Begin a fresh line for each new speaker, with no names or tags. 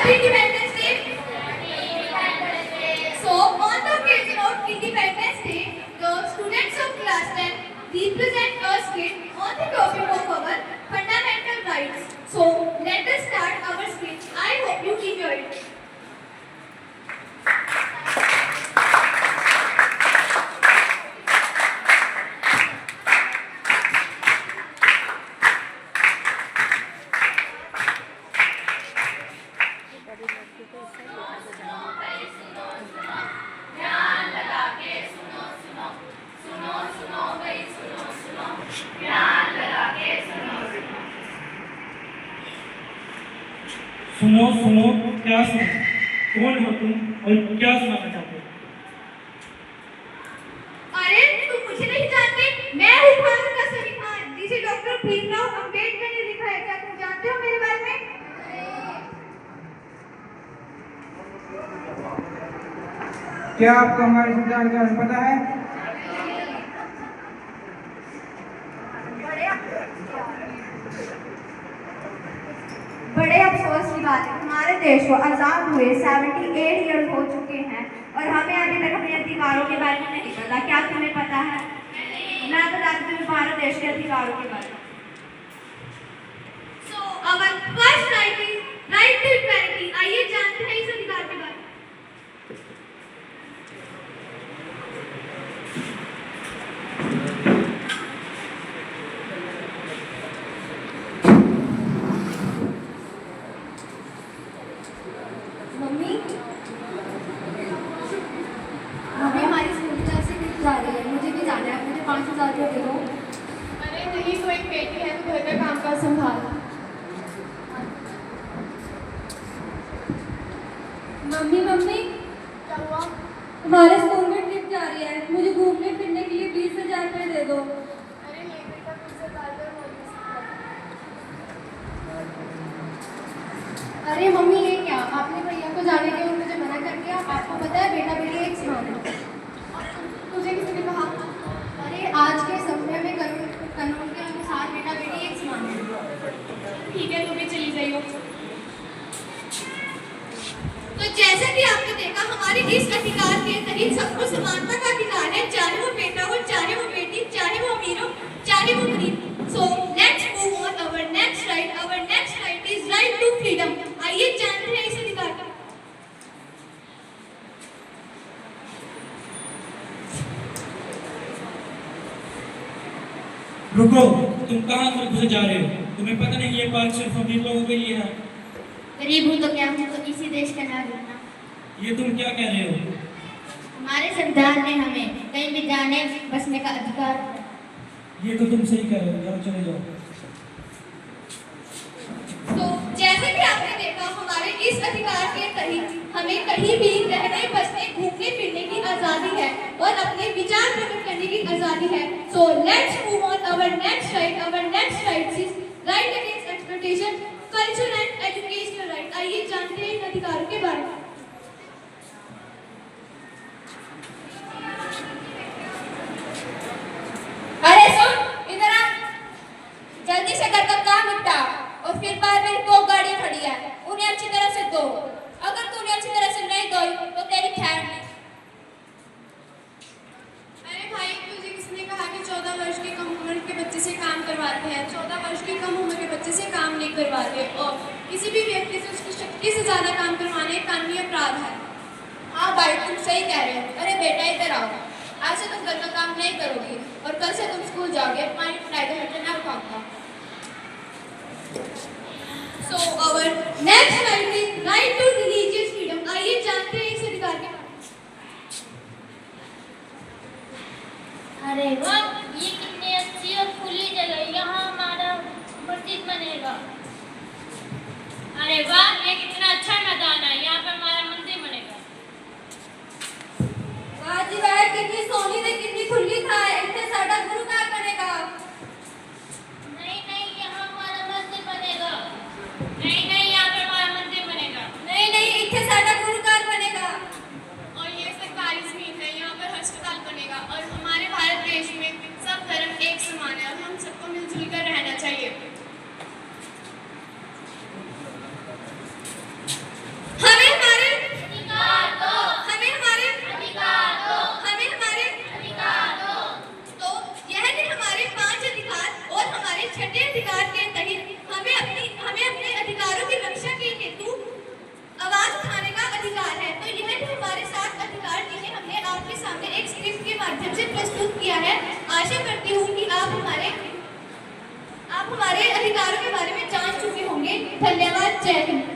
Happy Independence Day. So, on the occasion of Independence Day, the students of class 10 represent a skit on the topic of our fundamental rights. So, let us start our skit. I hope you enjoy it.
सुनो सुनो क्या सुनो, कौन हो तुम और क्या सुनाना चाहते हो?
अरे तुम मुझे नहीं जानते, मैं हूँ भारत का संविधान जिसे डॉक्टर भीमराव अंबेडकर ने लिखा है। क्या तुम जानते हो मेरे बारे में?
क्या आपको हमारे संविधान के बारे में पता है?
बड़े अफसोस की बात है, हमारे देश को आजाद हुए 78 ईयर हो चुके हैं और हमें अभी तक अपने अधिकारों के बारे में नहीं पता। क्या तुम्हें पता है? मैं बताती हूँ भारत देश के अधिकारों के बारे में। So, our first right is right to equality. आइए जानते हैं इस अधिकार के बारे में। मम्मी, हमारी स्कूल की तरफ से ट्रिप जा रही है, मुझे भी जाना है। मुझे 5,000 रुपये दे दो।
अरे नहीं, तो एक बेटी है तो घर का काम का संभाल।
मम्मी मम्मी,
क्या हुआ?
हमारे स्कूल में ट्रिप जा रही है, मुझे घूमने फिरने के लिए 20,000 रुपये दे दो।
अरे नहीं बेटा, तुझसे ज्यादा हो नहीं सकता। अरे मम्मी, ये क्या आपने भैया को जाने के और मुझे मना कर दिया? आपको पता है बेटा बेटी एक समान है। तुझे किसी ने कहा? अरे आज के समय में कानून के अनुसार बेटा बेटी एक समान है। ठीक है, तुम भी चली जाइयो।
तो जैसा कि आपने देखा, हमारे इस अधिकार के तहत सबको समानता का अधिकार है, चाहे वो बेटा हो, चाहे वो बेटी, चाहे वो अमीर हो, चाहे वो गरीब। So let's move on our next right. Our next right is right to freedom. आइए जानते हैं इस अधिकार का।
रुको, तुम कहाँ पर घुसे जा रहे हो? तुम्हें पता नहीं ये पार्क सिर्फ अमीर लोगों के लिए है?
गरीब हूँ तो क्या हूँ, तो इसी देश का नागरिक ना।
ये तुम क्या कह रहे हो?
हमारे संविधान ने हमें कहीं भी जाने बसने का अधिकार दिया।
ये तो तुम सही कह रहे हो, जाओ चले जाओ।
तो जैसे कि आपने देखा, हमारे इस अधिकार के तहत हमें कहीं भी रहने, बसने, घूमने फिरने की आजादी है और अपने विचार प्रकट करने की आजादी है। So let's move on our next right. Our next right is right against exploitation, cultural and educational right. आइए जानते हैं इन अधिकारों के बारे में।
अरे सुन, इधर आ। जल्दी से घर का काम निपटा और फिर बाहर मेरी 2 गाड़ियां खड़ी है, उन्हें अच्छी तरह से धो। अगर तू उन्हें अच्छी तरह से नहीं धोई तो तेरी खैर नहीं। अरे भाई, तुझे किसने कहा कि 14 वर्ष की कम उम्र के बच्चे से काम करवाते हैं? 14 वर्ष की कम उम्र के बच्चे से काम नहीं करवाते और किसी भी व्यक्ति से उसकी शक्ति से ज्यादा काम करवाने कानूनी अपराध है। हाँ भाई, तुम सही कह रहे हो। अरे बेटा, इधर आओ। आज से तुम घर का काम नहीं करोगी और कल से तुम स्कूल जाओगे। तुम्हारी पढ़ाई का खर्चा मैं उठाऊंगा।
So our next right is right to religious freedom. आइए जानते हैं इस अधिकार के बारे में।
अरे वाह, ये कितनी अच्छी और खुली जगह, यहाँ हमारा मस्जिद बनेगा। अरे वाह, ये कितना अच्छा मैदान है, यहाँ पर हमारा मंदिर बनेगा।
वाह जी वाह, कितनी सोनी ते कितनी खुली था, इतने सारा गुरु का बनेगा।
नहीं नहीं, यहाँ हमारा मस्जिद बनेगा। नहीं नहीं, यहाँ पर हमारा
हमारे 7 अधिकार जिन्हें हमने आपके सामने एक स्क्रिप्ट के माध्यम से प्रस्तुत किया है। आशा करती हूँ कि आप हमारे अधिकारों के बारे में जान चुके होंगे। धन्यवाद। जय हिंद।